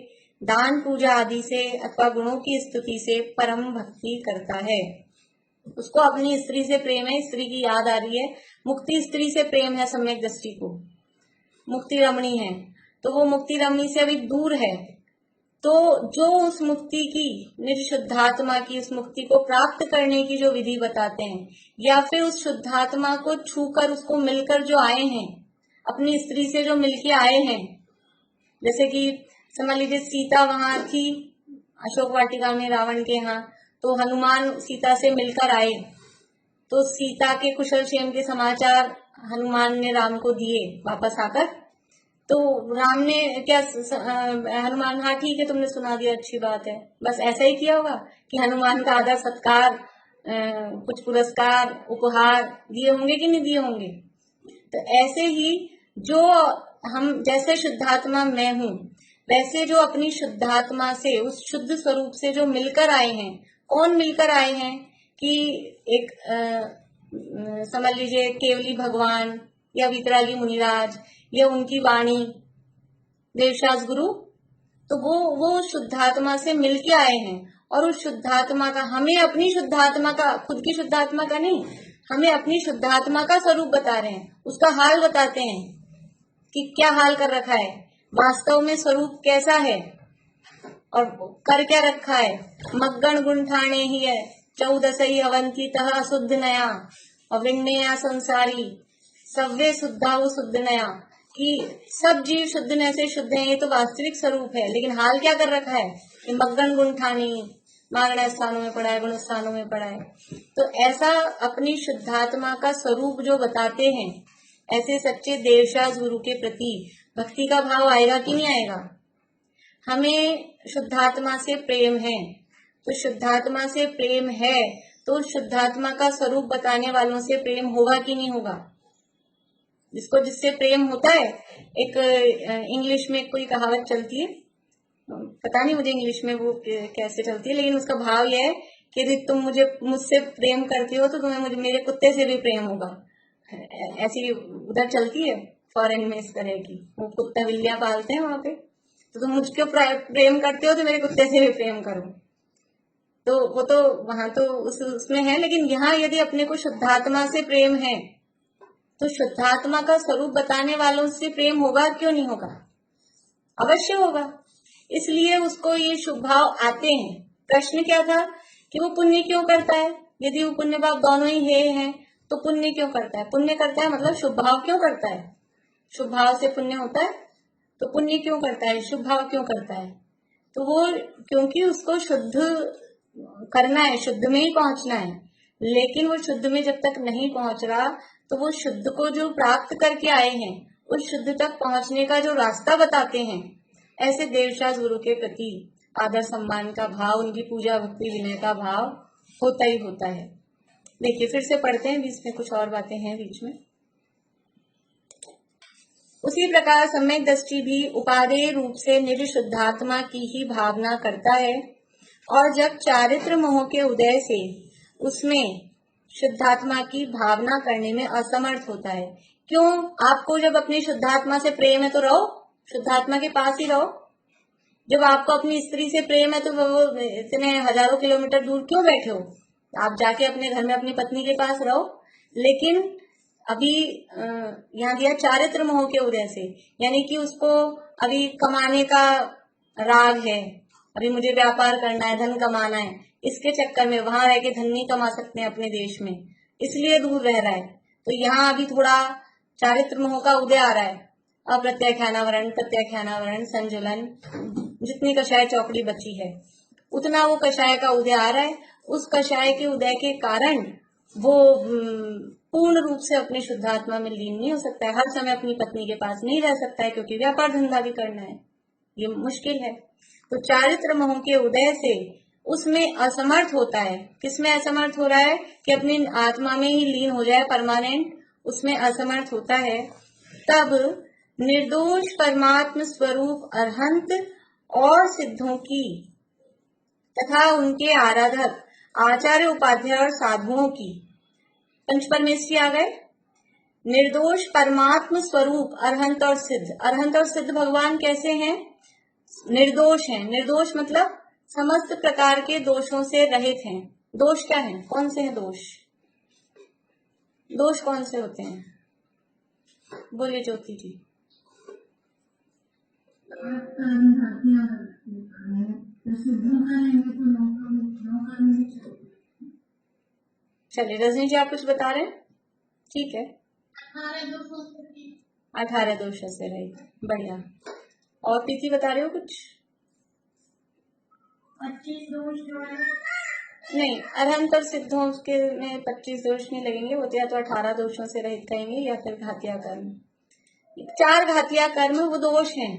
दान पूजा आदि से अथवा गुणों की स्तुति से परम भक्ति करता है। उसको अपनी स्त्री से प्रेम है, स्त्री की याद आ रही है, मुक्ति स्त्री से प्रेम है सम्यक दृष्टि को, मुक्ति रमणी है, तो वो मुक्ति रमणी से अभी दूर है। तो जो उस मुक्ति की, निज शुद्धात्मा की, उस मुक्ति को प्राप्त करने की जो विधि बताते हैं, या फिर उस शुद्धात्मा को छूकर, उसको मिलकर जो आए हैं, अपनी स्त्री से जो मिलके आए हैं, जैसे कि समझ लीजिए सीता वहां थी अशोक वाटिका में रावण के यहाँ, तो हनुमान सीता से मिलकर आए, तो सीता के कुशल क्षेम के समाचार हनुमान ने राम को दिए वापस आकर। तो राम ने क्या, हनुमान, हाँ ठीक है तुमने सुना दिया, अच्छी बात है, बस ऐसा ही किया होगा कि हनुमान का आदर सत्कार, कुछ पुरस्कार उपहार दिए होंगे कि नहीं दिए होंगे। तो ऐसे ही जो हम, जैसे शुद्धात्मा मैं हूँ, वैसे जो अपनी शुद्धात्मा से, उस शुद्ध स्वरूप से जो मिलकर आए हैं, कौन मिलकर आए हैं कि एक समझ लीजिए केवली भगवान या वितरागी मुनिराज या उनकी वाणी देवशास गुरु, तो वो शुद्धात्मा से मिलके आए हैं। और उस शुद्धात्मा का, हमें अपनी शुद्धात्मा का, खुद की शुद्धात्मा का नहीं, हमें अपनी शुद्धात्मा का स्वरूप बता रहे हैं, उसका हाल बताते हैं कि क्या हाल कर रखा है, वास्तव में स्वरूप कैसा है और कर क्या रखा है। मग्गण गुंठाने ही है 14 अवंती तह शुद्ध नया अविण्या संसारी सव्य शुद्धाऊ शुद्ध नया, कि सब जीव शुद्ध नय से शुद्ध है, ये तो वास्तविक स्वरूप है। लेकिन हाल क्या कर रखा है कि मग्गण गुंठानी, मागण्य स्थानों में पढ़ा है, गुण स्थानों में पढ़ा है। तो ऐसा अपनी शुद्धात्मा का स्वरूप जो बताते हैं, ऐसे सच्चे देवशास गुरु के प्रति भक्ति का भाव आएगा कि नहीं आएगा? हमें शुद्धात्मा से प्रेम है, तो शुद्धात्मा से प्रेम है तो शुद्धात्मा का स्वरूप बताने वालों से प्रेम होगा कि नहीं होगा? जिसको जिससे प्रेम होता है, एक इंग्लिश में कोई कहावत चलती है, पता नहीं मुझे इंग्लिश में वो कैसे चलती है, लेकिन उसका भाव यह है कि यदि तुम मुझसे प्रेम करते हो तो तुम्हें मेरे कुत्ते से भी प्रेम होगा। ऐसी उधर चलती है फॉरेन में इस तरह की, वो कुत्ता बिल्लियां पालते हैं वहां पे, तो तुम मुझको प्रेम करते हो तो मेरे कुत्ते से भी प्रेम करो। तो वो तो वहां तो उसमें है, लेकिन यहाँ यदि अपने को शुद्धात्मा से प्रेम है तो शुद्धात्मा का स्वरूप बताने वालों से प्रेम होगा क्यों नहीं होगा? अवश्य होगा। इसलिए उसको ये शुभ भाव आते हैं। प्रश्न क्या था कि वो पुण्य क्यों करता है? यदि वो पुण्य भाव दोनों ही हैं तो पुण्य क्यों करता है? पुण्य करता है मतलब शुभ भाव क्यों करता है? शुभ भाव से पुण्य होता है, तो पुण्य क्यों करता है, शुभ भाव क्यों करता है? तो वो क्योंकि उसको शुद्ध करना है, शुद्ध में ही पहुंचना है। लेकिन वो शुद्ध में जब तक नहीं पहुंच रहा तो वो शुद्ध को जो प्राप्त करके आए हैं उस शुद्ध तक पहुंचने का जो रास्ता बताते हैं, ऐसे देवशास गुरु के प्रति आदर सम्मान का भाव, उनकी पूजा भक्ति विनय का भाव होता ही होता है। देखिए फिर से पढ़ते हैं, बीच में कुछ और बातें हैं बीच में। उसी प्रकार सम्यक दृष्टि भी उपादेय रूप से निर्शुद्धात्मा की ही भावना करता है, और जब चारित्र मोह के उदय से उसमें शुद्धात्मा की भावना करने में असमर्थ होता है। क्यों? आपको जब अपनी शुद्धात्मा से प्रेम है तो रहो, शुद्धात्मा के पास ही रहो। जब आपको अपनी स्त्री से प्रेम है तो वो इतने हजारों किलोमीटर दूर क्यों बैठे हो? आप जाके अपने घर में अपनी पत्नी के पास रहो। लेकिन अभी यहाँ दिया चारित्र मोह के उदय से, यानी कि उसको अभी कमाने का राग है, अभी मुझे व्यापार करना है, धन कमाना है, इसके चक्कर में वहां रह के धन नहीं कमा सकते हैं अपने देश में, इसलिए दूर रह रहा है। तो यहाँ अभी थोड़ा चारित्र मोह का उदय आ रहा है। अप्रत्याख्यानावरण, प्रत्याख्यानावरण, संजुलन, जितनी कषाय चौकड़ी बची है उतना वो कषाय का उदय आ रहा है। उस कषाय के उदय के कारण वो पूर्ण रूप से अपनी शुद्धात्मा में लीन नहीं हो सकता है, हर समय अपनी पत्नी के पास नहीं रह सकता है, क्योंकि व्यापार धंधा भी करना है, ये मुश्किल है। तो चारित्र मोह के उदय से उसमें असमर्थ होता है। किसमें असमर्थ हो रहा है? कि अपनी आत्मा में ही लीन हो जाए परमानेंट, उसमें असमर्थ होता है। तब निर्दोष परमात्म स्वरूप अरहंत और सिद्धों की तथा उनके आराधक आचार्य उपाध्याय और साधुओं की, पंचपरमेश्वरी आ गए। निर्दोष परमात्म स्वरूप अरहंत और सिद्ध। अरहंत और सिद्ध भगवान कैसे हैं? निर्दोष हैं। निर्दोष मतलब समस्त प्रकार के दोषों से रहित हैं। दोष क्या है? कौन से हैं दोष? दोष कौन से होते हैं? बोलिए ज्योति जी। चलिए रजनी जी आप कुछ बता रहे हैं? ठीक है, 18 दोषों से रहित, बढ़िया। और प्रीति बता रहे हो कुछ? 25 दोष जो है नहीं, अरहंत और सिद्धों के में 25 दोष नहीं लगेंगे, वो या तो 18 दोषों से रहित कहेंगे या फिर घातिया कर्म। 4 घातिया कर्म वो दोष हैं।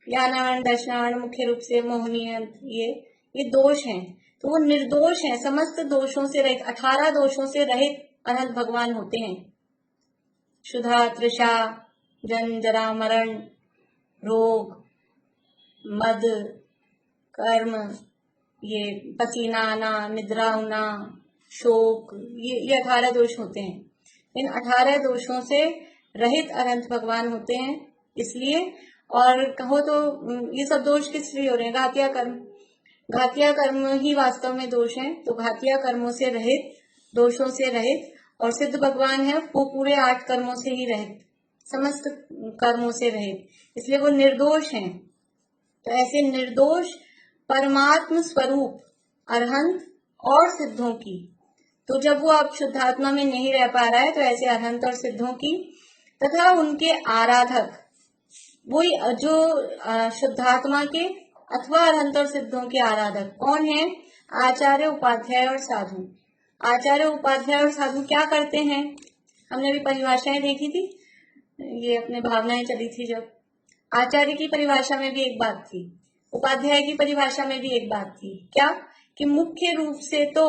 ज्ञानावरण, दर्शनावरण, मुख्य रूप से मोहनीय, ये दोष हैं। तो वो निर्दोष हैं, समस्त दोषों से रहित, 18 दोषों से रहित अनंत भगवान होते हैं। क्षुधा, तृषा, जन्म, जरा, मरण, रोग, मद, कर्म, ये पसीना आना, निद्रा होना, शोक, ये 18 दोष होते हैं। इन 18 दोषों से रहित अनंत भगवान होते हैं। इसलिए, और कहो तो ये सब दोष किस लिए हो रहे हैं? घातिया कर्म। घातिया कर्म ही वास्तव में दोष हैं। तो घातिया कर्मों से रहित, दोषों से रहित, और सिद्ध भगवान है वो पूरे 8 कर्मों से ही रहित, समस्त कर्मों से रहित, इसलिए वो निर्दोष हैं। तो ऐसे निर्दोष परमात्म स्वरूप अरहंत और सिद्धों की, तो जब वो आप शुद्धात्मा में नहीं रह पा रहा है तो ऐसे अरहंत और सिद्धों की तथा उनके आराधक, वही जो शुद्धात्मा के अथवा अरहंत और सिद्धों के आराधक कौन है? आचार्य, उपाध्याय और साधु। आचार्य, उपाध्याय और साधु क्या करते हैं? हमने भी परिभाषाएं देखी थी, ये अपने भावनाएं चली थी जब। आचार्य की परिभाषा में भी एक बात थी, उपाध्याय की परिभाषा में भी एक बात थी, क्या कि मुख्य रूप से तो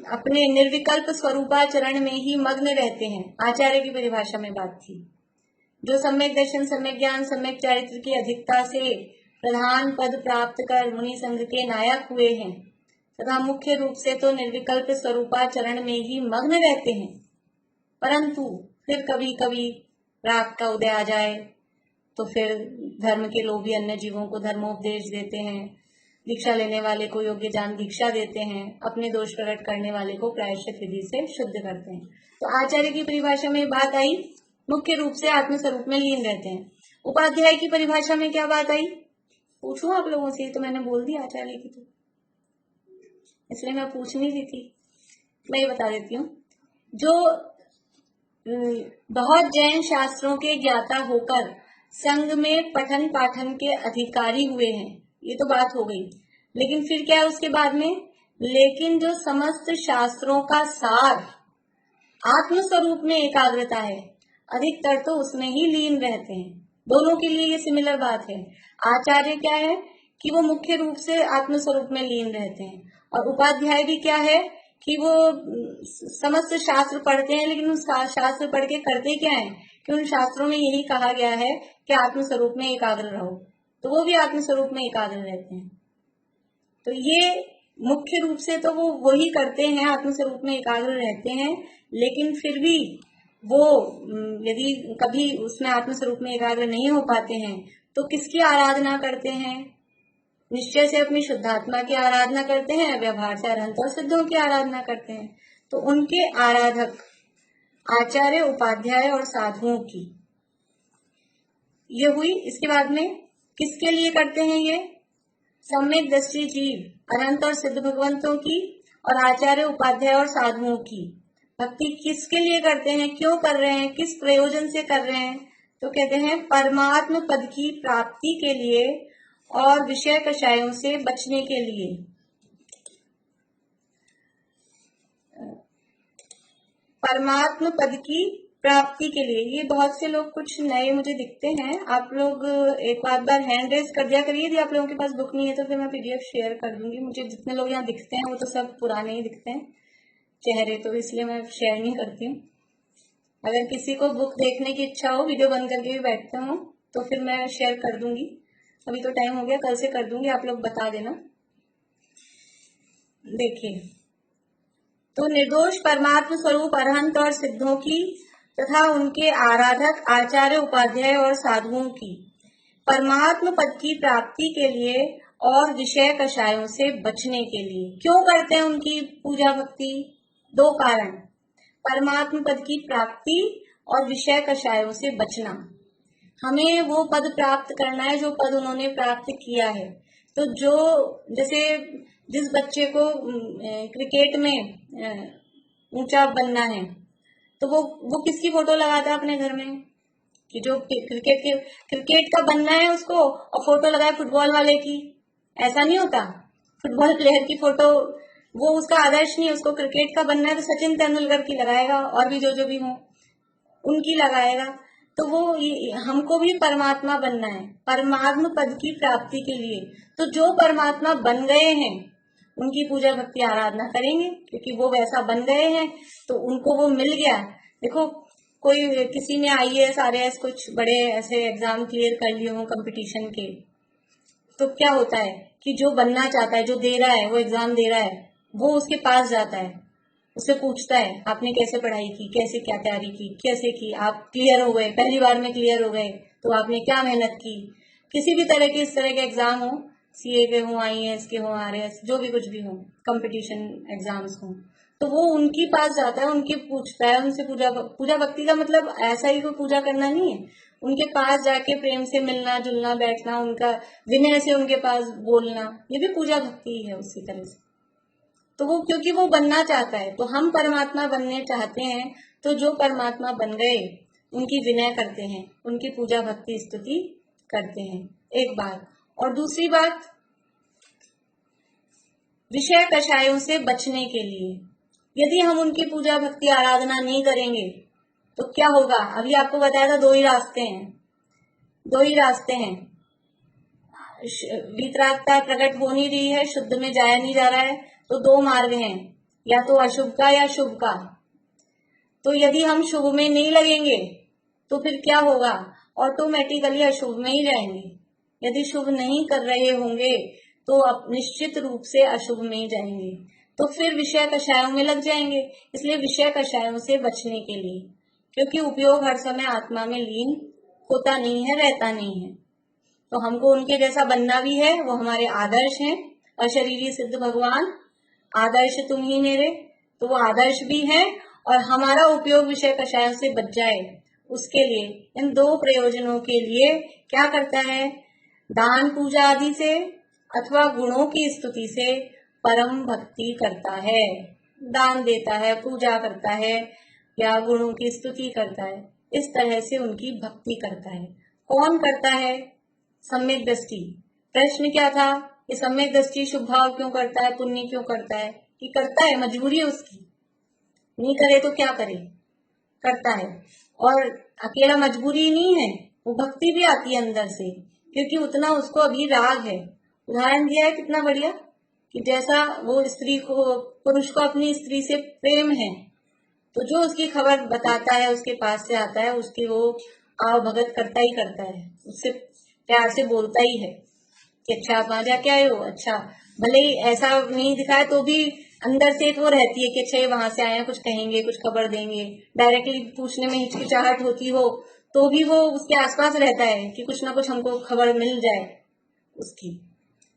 अपने निर्विकल्प स्वरूपाचरण में ही मग्न रहते हैं। आचार्य की परिभाषा में बात थी, जो सम्यक दर्शन, सम्यक ज्ञान, सम्यक चारित्र की अधिकता से प्रधान पद प्राप्त कर मुनि संघ के नायक हुए हैं तथा मुख्य रूप से तो निर्विकल्प स्वरूपाचरण में ही मग्न रहते हैं, परंतु फिर कभी कभी राग का उदय आ जाए तो फिर धर्म के लोभी अन्य जीवों को धर्मोपदेश देते हैं, दीक्षा लेने वाले को योग्य जान दीक्षा देते हैं, अपने दोष प्रकट करने वाले को प्रायश्चित विधि से शुद्ध करते हैं। तो आचार्य की परिभाषा में बात आई, मुख्य रूप से आत्मस्वरूप में लीन रहते हैं। उपाध्याय की परिभाषा में क्या बात आई? पूछूं आप लोगों से? तो मैंने बोल दी आचार्य की, तो इसलिए मैं पूछ नहीं रही थी, मैं ये बता देती हूँ। जो बहुत जैन शास्त्रों के ज्ञाता होकर संघ में पठन पाठन के अधिकारी हुए हैं, ये तो बात हो गई। लेकिन फिर क्या है उसके बाद में? लेकिन जो समस्त शास्त्रों का सार आत्मस्वरूप में एकाग्रता है, अधिकतर तो उसमें ही लीन रहते हैं। दोनों के लिए ये सिमिलर बात है। आचार्य क्या है कि वो मुख्य रूप से आत्मस्वरूप में लीन रहते हैं, और उपाध्याय भी क्या है कि वो समस्त शास्त्र पढ़ते हैं, लेकिन उस शास्त्र पढ़ के करते क्या है कि उन शास्त्रों में यही कहा गया है कि आत्मस्वरूप में एकाग्र रहो, तो वो भी आत्मस्वरूप में एकाग्र रहते हैं। तो ये मुख्य रूप से तो वो वही करते हैं, आत्मस्वरूप में एकाग्र रहते हैं, लेकिन फिर भी वो यदि कभी उसमें आत्मस्वरूप में एकाग्र नहीं हो पाते हैं तो किसकी आराधना करते हैं? निश्चय से अपनी शुद्धात्मा की आराधना करते हैं, व्यवहार से अरहंत और सिद्धों की आराधना करते हैं। तो उनके आराधक आचार्य, उपाध्याय और साधुओं की ये हुई। इसके बाद में किसके लिए करते हैं ये? सम्यक दृष्टि जीव, अनंत और सिद्ध भगवंतों की, और आचार्य, उपाध्याय और साधुओं की भक्ति किसके लिए करते हैं? क्यों कर रहे हैं? किस प्रयोजन से कर रहे हैं? तो कहते हैं परमात्म पद की प्राप्ति के लिए और विषय कषायों से बचने के लिए। परमात्म पद की प्राप्ति के लिए, ये बहुत से लोग कुछ नए मुझे दिखते हैं। आप लोग एक बार हैंड रेज कर दिया करिए। यदि आप लोगों के पास बुक नहीं है तो फिर मैं पीडीएफ शेयर कर दूंगी। मुझे जितने लोग यहाँ दिखते हैं वो तो सब पुराने ही दिखते हैं चेहरे, तो इसलिए मैं शेयर नहीं करती हूँ। अगर किसी को बुक देखने की इच्छा हो, वीडियो बंद करके भी बैठते हो, तो फिर मैं शेयर कर दूंगी। अभी तो टाइम हो गया, कल से कर दूंगी, आप लोग बता देना। देखिए, तो निर्दोष परमात्म स्वरूप अरहंत और सिद्धों की तथा उनके आराधक आचार्य, उपाध्याय और साधुओं की परमात्म पद की प्राप्ति के लिए और विषय कषायों से बचने के लिए। क्यों करते हैं उनकी पूजा भक्ति? दो कारण, परमात्म पद की प्राप्ति और विषय कषायों से बचना। हमें वो पद प्राप्त करना है जो पद उन्होंने प्राप्त किया है। तो जो जैसे जिस बच्चे को क्रिकेट में ऊंचा बनना है तो वो किसकी फोटो लगाता है अपने घर में? कि जो क्रिकेट का बनना है उसको, और फोटो लगाए फुटबॉल वाले की। ऐसा नहीं होता। फुटबॉल प्लेयर की फोटो वो उसका आदर्श नहीं है, उसको क्रिकेट का बनना है तो सचिन तेंदुलकर की लगाएगा, और भी जो भी हो उनकी लगाएगा। तो वो हमको भी परमात्मा बनना है, परमात्म पद की प्राप्ति के लिए। तो जो परमात्मा बन गए हैं उनकी पूजा भक्ति आराधना करेंगे, क्योंकि वो वैसा बन गए हैं तो उनको वो मिल गया। देखो, कोई किसी ने IAS RAS कुछ बड़े ऐसे एग्जाम क्लियर कर लिए हो कंपटीशन के, तो क्या होता है कि जो बनना चाहता है, जो दे रहा है, वो एग्जाम दे रहा है, वो उसके पास जाता है, उससे पूछता है आपने कैसे पढ़ाई की, कैसे क्या तैयारी की, कैसे की, आप क्लियर हो गए, पहली बार में क्लियर हो गए तो आपने क्या मेहनत की। किसी भी तरह के इस तरह के एग्जाम हो, CA के हो, IAS के हो, RAS, जो भी कुछ भी हो, कंपटीशन एग्जाम्स हो, तो वो उनके पास जाता है, उनके पूछता है, उनसे पूजा भक्ति का मतलब ऐसा ही कोई पूजा करना नहीं है। उनके पास जाके प्रेम से मिलना जुलना, बैठना, उनका विनय से उनके पास बोलना, ये भी पूजा भक्ति ही है उसी तरह से। तो वो क्योंकि वो बनना चाहता है, तो हम परमात्मा बनने चाहते हैं, तो जो परमात्मा बन गए उनकी विनय करते हैं, उनकी पूजा भक्ति स्तुति करते हैं, एक बात। और दूसरी बात, विषय कषायों से बचने के लिए यदि हम उनकी पूजा भक्ति आराधना नहीं करेंगे तो क्या होगा? अभी आपको बताया था दो ही रास्ते हैं। वीतरागता प्रकट हो नहीं रही है, शुद्ध में जाया नहीं जा रहा है, तो दो मार्ग हैं, या तो अशुभ का या शुभ का। तो यदि हम शुभ में नहीं लगेंगे तो फिर क्या होगा? ऑटोमेटिकली अशुभ में ही जाएंगे। यदि शुभ नहीं कर रहे होंगे तो अब निश्चित रूप से अशुभ में ही जाएंगे, तो फिर विषय कषायों में लग जाएंगे। इसलिए विषय कषायों से बचने के लिए, क्योंकि उपयोग हर समय आत्मा में लीन होता नहीं है, रहता नहीं है, तो हमको उनके जैसा बनना भी है। वो हमारे आदर्श हैं, अशरीरी सिद्ध भगवान, आदर्श तुम ही मेरे, तो वो आदर्श भी हैं। और हमारा उपयोग विषय कषायों से बच जाए, उसके लिए इन दो प्रयोजनों के लिए क्या करता है? दान पूजा आदि से अथवा गुणों की स्तुति से परम भक्ति करता है। दान देता है, पूजा करता है, या गुणों की स्तुति करता है, इस तरह से उनकी भक्ति करता है। कौन करता है? सम्यक दृष्टि। प्रश्न क्या था कि सम्यक दृष्टि शुभ भाव क्यों करता है, पुण्य क्यों करता है? कि करता है, मजबूरी है उसकी, नहीं करे तो क्या करे, करता है। और अकेला मजबूरी नहीं है, वो भक्ति भी आती है अंदर से, क्योंकि उतना उसको अभी राग है। उदाहरण दिया है कितना बढ़िया, कि जैसा वो स्त्री को, पुरुष को अपनी स्त्री से प्रेम है, तो जो उसकी खबर बताता है, उसके पास से आता है, उसकी वो आव भगत करता ही करता है, उससे प्यार से बोलता ही है कि अच्छा आप वहां जाके आए हो, अच्छा। भले ही ऐसा नहीं दिखाए तो भी अंदर से वो रहती है कि अच्छा ये वहां से आए हैं, कुछ कहेंगे, कुछ खबर देंगे। डायरेक्टली पूछने में हिचकिचाहट होती हो तो भी वो उसके आसपास रहता है कि कुछ ना कुछ हमको खबर मिल जाए उसकी,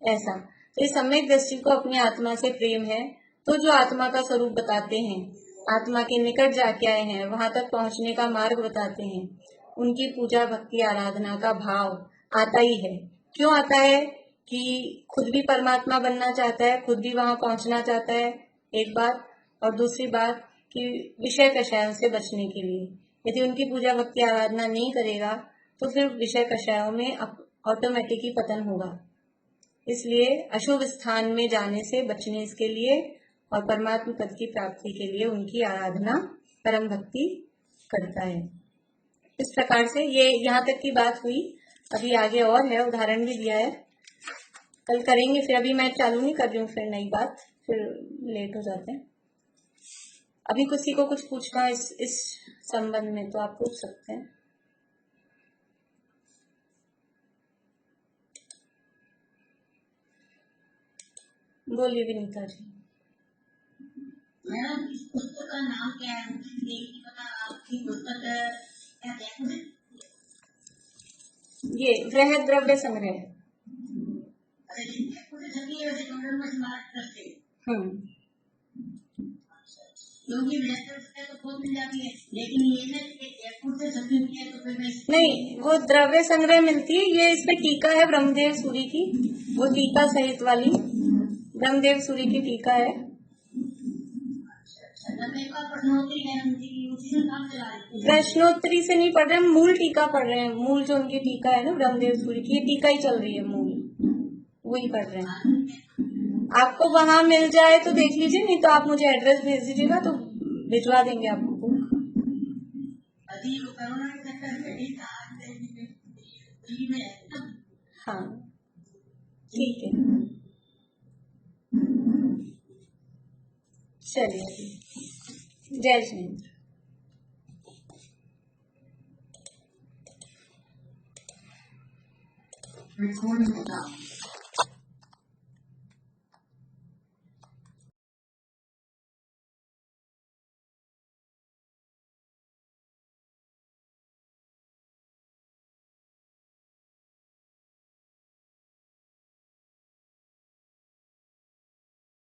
ऐसा। तो इस सम्यक दृष्टि को अपनी आत्मा से प्रेम है, तो जो आत्मा का स्वरूप बताते हैं, आत्मा के निकट जाके आए हैं, वहां तक पहुंचने का मार्ग बताते हैं, उनकी पूजा भक्ति आराधना का भाव आता ही है। क्यों आता है? कि खुद भी परमात्मा बनना चाहता है, खुद भी वहां पहुंचना चाहता है, एक बात। और दूसरी बात कि विषय कषायों से बचने के लिए, यदि उनकी पूजा भक्ति आराधना नहीं करेगा तो फिर विषय कषायों में ऑटोमेटिक ही पतन होगा। इसलिए अशुभ स्थान में जाने से बचने के लिए और परमात्मा पद की प्राप्ति के लिए उनकी आराधना, परम भक्ति करता है। इस प्रकार से ये यहाँ तक की बात हुई। अभी आगे और है, उदाहरण भी दिया है, कल करेंगे। फिर अभी मैं चालू नहीं कर रही हूँ, फिर नई बात, फिर लेट हो जाते हैं। अभी किसी को कुछ पूछना है इस संबंध में तो आप पूछ सकते हैं। बोलिए विनीता जी। मैडम, इस पुस्तक का नाम क्या है? मुझे नहीं पता। आपकी पुस्तक क्या है? ये वृहद द्रव्य संग्रह। क्योंकि तो बहुत मिल जाती है, लेकिन ये ना जयपुर से छपी है तो फिर नहीं, वो द्रव्य संग्रह मिलती है। ये इसमें टीका है ब्रह्मदेव सूरी की, वो टीका सहित वाली ब्रह्मदेव सूरी की टीका है। प्रश्नोत्तरी से नहीं पढ़ रहे, मूल टीका पढ़ रहे हैं। मूल जो उनकी टीका है ना ब्रह्मदेव सूरी की, ये टीका ही चल रही है, मूल वही पढ़ रहे हैं। आपको वहां मिल जाए तो देख लीजिए, नहीं तो आप मुझे एड्रेस भेज दीजिएगा तो भिजवा देंगे आपको। हाँ ठीक है, चलिए, जय जिनेन्द्र। Recording stopped.